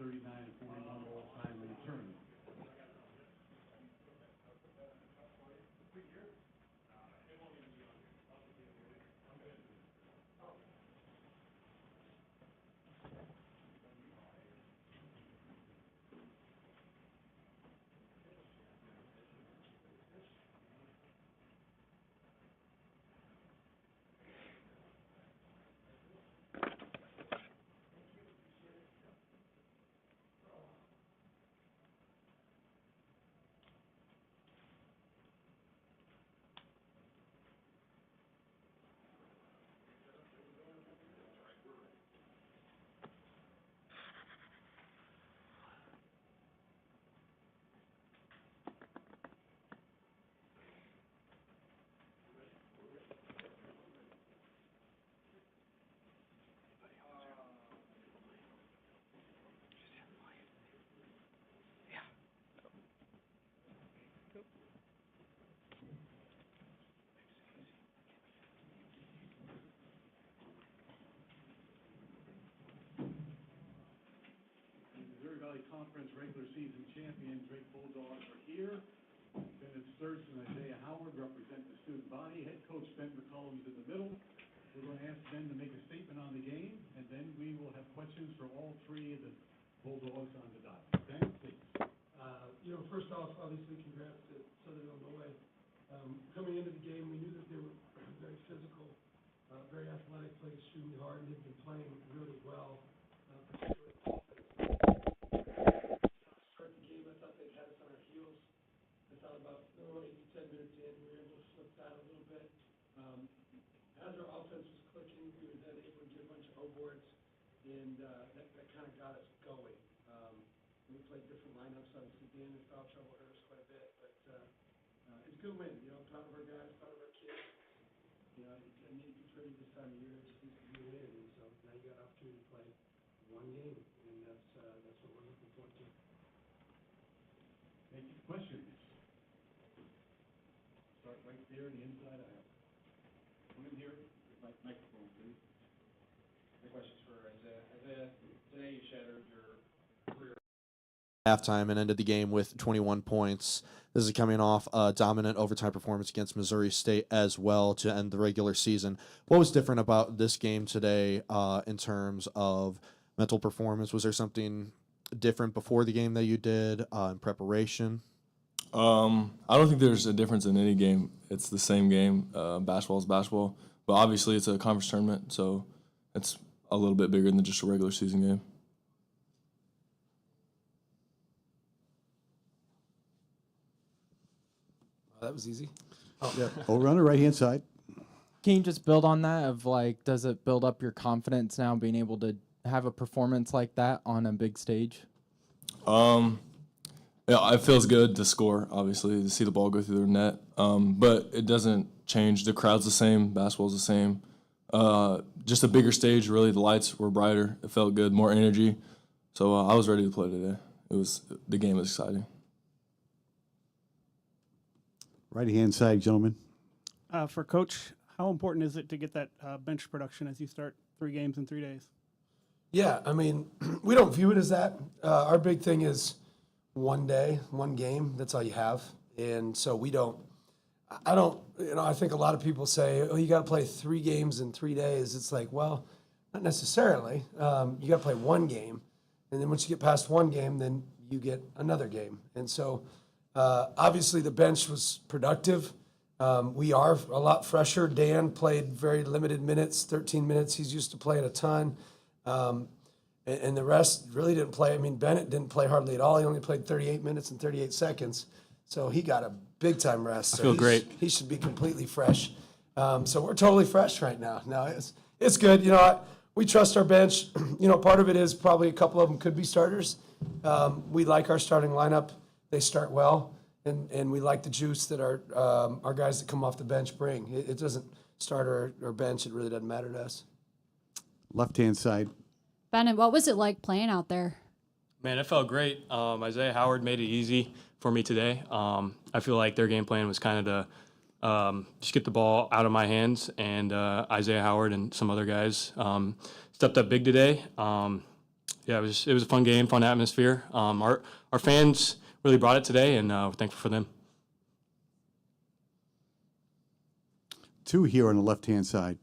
39-41 all time in the tournament. Missouri Valley Conference regular season champion Drake Bulldogs are here. Bennett Sturts and Isaiah Howard represent the student body. Head coach Ben McCollum's in the middle. We're going to ask Ben to make a statement on the game, and then we will have questions for all three of the Bulldogs on the dot. Ben, please. First off, obviously, congrats to Southern Illinois. Coming into the game, we knew that they were very physical, very athletic, played extremely hard, and they've been playing really well. Particularly start the game, I thought they'd had us on our heels. I thought about 8 to 10 minutes in, we were able to flip that a little bit. As our offense was clicking, we were then able to get a bunch of O-boards, and that kind of got us going. We played different lineups. Obviously, Dan in foul trouble hurt us quite a bit, but it's a good win. Proud of our guys, proud of our kids. I need to be pretty this time of year. It just needs to be a win, and so now you got an opportunity to play one game, and that's what we're looking forward to. Thank you. Questions? Start right there, the inside aisle. Come in here, microphone, please. The question's for Isaiah. Isaiah, today you shattered your career halftime and ended the game with 21 points. This is coming off a dominant overtime performance against Missouri State as well to end the regular season. What was different about this game today in terms of mental performance? Was there something different before the game that you did in preparation? I don't think there's a difference in any game. It's the same game. Basketball is basketball. But obviously it's a conference tournament, so it's a little bit bigger than just a regular season game. That was easy. Yeah, runner, right-hand side. Can you just build on that of does it build up your confidence now being able to have a performance like that on a big stage? Yeah, it feels good to score, obviously, to see the ball go through the net. But it doesn't change. The crowd's the same. Basketball's the same. Just a bigger stage, really. The lights were brighter. It felt good, more energy. So I was ready to play today. The game was exciting. Right-hand side, gentlemen. For Coach, how important is it to get that bench production as you start 3 games in 3 days? Yeah, I mean, we don't view it as that. Our big thing is one day, one game. That's all you have. And so I think a lot of people say, oh, you got to play 3 games in 3 days. It's like, well, not necessarily. You got to play one game. And then once you get past one game, then you get another game. And so obviously the bench was productive. We are a lot fresher. Dan played very limited minutes, 13 minutes. He's used to playing a ton. And the rest really didn't play. I mean, Bennett didn't play hardly at all. He only played 38 minutes and 38 seconds. So he got a big-time rest. I feel great. He should be completely fresh. So we're totally fresh right now. No, it's good. We trust our bench. Part of it is probably a couple of them could be starters. We like our starting lineup. They start well, and we like the juice that our guys that come off the bench bring. It doesn't start or bench. It really doesn't matter to us. Left-hand side. Bennett, what was it like playing out there? Man, it felt great. Isaiah Howard made it easy for me today. I feel like their game plan was kind of to just get the ball out of my hands, and Isaiah Howard and some other guys stepped up big today. yeah, it was a fun game, fun atmosphere. Our fans really brought it today, and we're thankful for them. Two here on the left-hand side.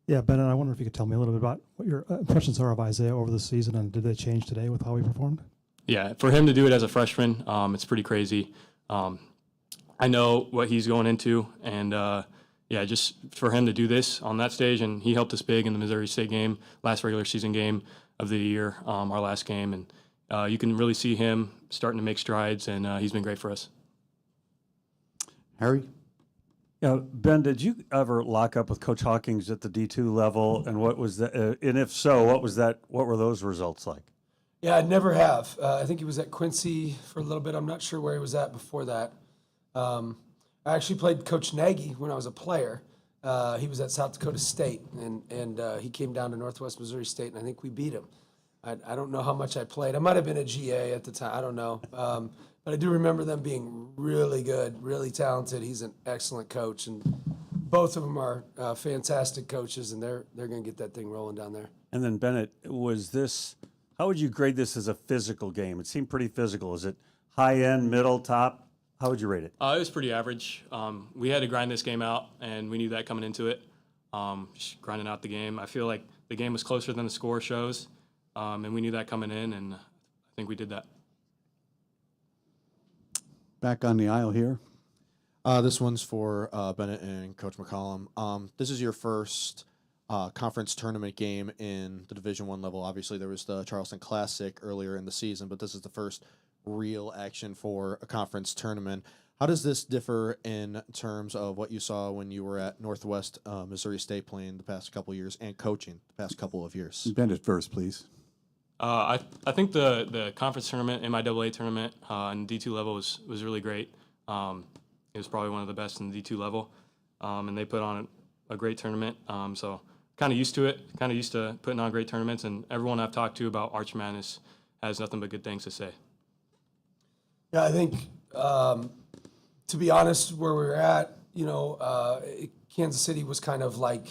Yeah, Ben, I wonder if you could tell me a little bit about what your impressions are of Isaiah over the season, and did they change today with how he performed? Yeah, for him to do it as a freshman, it's pretty crazy. I know what he's going into, and yeah, just for him to do this on that stage, and he helped us big in the Missouri State game, last regular season game of the year, our last game, and you can really see him starting to make strides, and he's been great for us. Harry? Yeah, Ben, did you ever lock up with Coach Hawkins at the D2 level, and what was that? And if so, what was that? What were those results like? Yeah, I never have. I think he was at Quincy for a little bit. I'm not sure where he was at before that. I actually played Coach Nagy when I was a player. He was at South Dakota State, and he came down to Northwest Missouri State, and I think we beat him. I don't know how much I played. I might have been a GA at the time. I don't know. But I do remember them being really good, really talented. He's an excellent coach, and both of them are fantastic coaches, and they're going to get that thing rolling down there. And then Bennett, was this? How would you grade this as a physical game? It seemed pretty physical. Is it high end, middle, top? How would you rate it? It was pretty average. We had to grind this game out, and we knew that coming into it. Just grinding out the game. I feel like the game was closer than the score shows, and we knew that coming in, and I think we did that. Back on the aisle here. This one's for Bennett and Coach McCollum. This is your first conference tournament game in the Division I level. Obviously, there was the Charleston Classic earlier in the season, but this is the first real action for a conference tournament. How does this differ in terms of what you saw when you were at Northwest Missouri State playing the past couple of years and coaching the past couple of years? Bennett first, please. I think the conference tournament, MIAA tournament, and D2 level was really great. It was probably one of the best in the D2 level, and they put on a great tournament. So kind of used to it, kind of used to putting on great tournaments, and everyone I've talked to about Arch Madness has nothing but good things to say. Yeah, I think, to be honest, where we were at, Kansas City was kind of like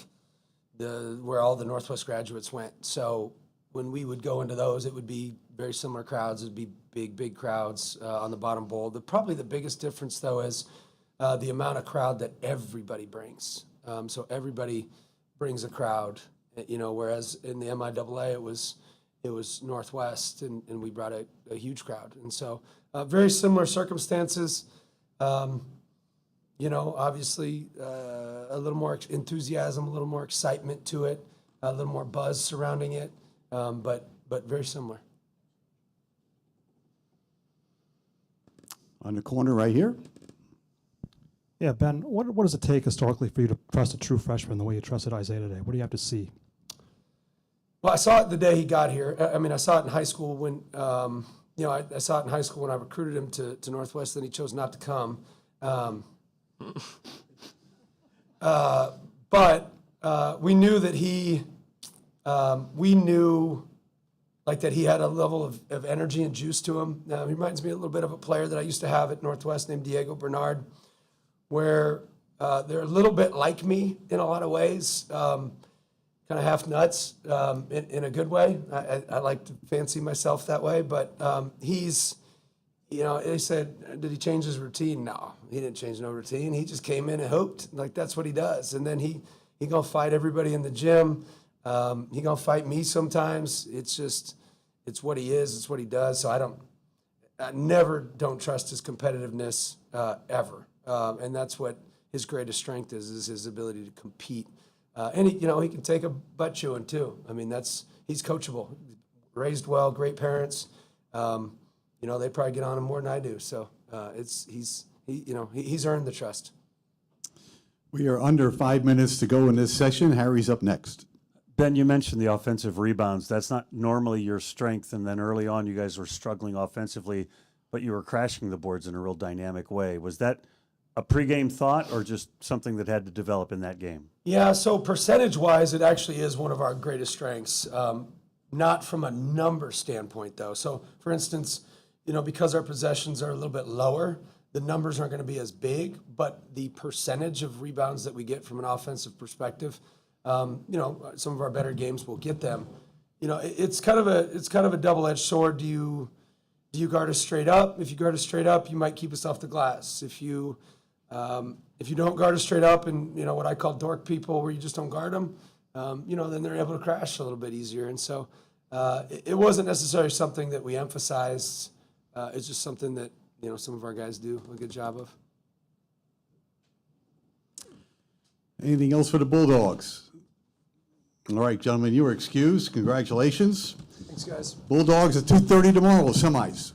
where all the Northwest graduates went. So when we would go into those, it would be very similar crowds. It would be big crowds on the bottom bowl. Probably the biggest difference, though, is the amount of crowd that everybody brings. So everybody brings a crowd, whereas in the MIAA, it was Northwest, and we brought a huge crowd. And so very similar circumstances. Obviously a little more enthusiasm, a little more excitement to it, a little more buzz surrounding it, but very similar. On the corner right here. Yeah, Ben, what does it take historically for you to trust a true freshman the way you trusted Isaiah today? What do you have to see? Well, I saw it the day he got here. I saw it in high school when, I saw it in high school when I recruited him to Northwest, then he chose not to come. But we knew that that he had a level of energy and juice to him. He reminds me a little bit of a player that I used to have at Northwest named Diego Bernard, where they're a little bit like me in a lot of ways, kind of half nuts in a good way. I like to fancy myself that way, but he's, they said, did he change his routine? No, he didn't change no routine. He just came in and hooped. Like, that's what he does. And then he gonna fight everybody in the gym. He gonna fight me sometimes. It's what he is. It's what he does. So I never don't trust his competitiveness ever. And that's what his greatest strength is his ability to compete. And he can take a butt chewing too. He's coachable, raised well, great parents. They probably get on him more than I do. So he's earned the trust. We are under 5 minutes to go in this session. Harry's up next. Ben, you mentioned the offensive rebounds. That's not normally your strength, and then early on you guys were struggling offensively, but you were crashing the boards in a real dynamic way. Was that a pregame thought or just something that had to develop in that game? Yeah, so percentage-wise, it actually is one of our greatest strengths. Not from a number standpoint, though. So, for instance, because our possessions are a little bit lower, the numbers aren't going to be as big, but the percentage of rebounds that we get from an offensive perspective, some of our better games will get them. it's kind of a double-edged sword. Do you guard us straight up? If you guard us straight up, you might keep us off the glass. If you don't guard us straight up, and what I call dork people, where you just don't guard them, then they're able to crash a little bit easier. And so it wasn't necessarily something that we emphasized. It's just something that some of our guys do a good job of. Anything else for the Bulldogs? All right, gentlemen, you are excused. Congratulations. Thanks, guys. Bulldogs at 2:30 tomorrow, semis.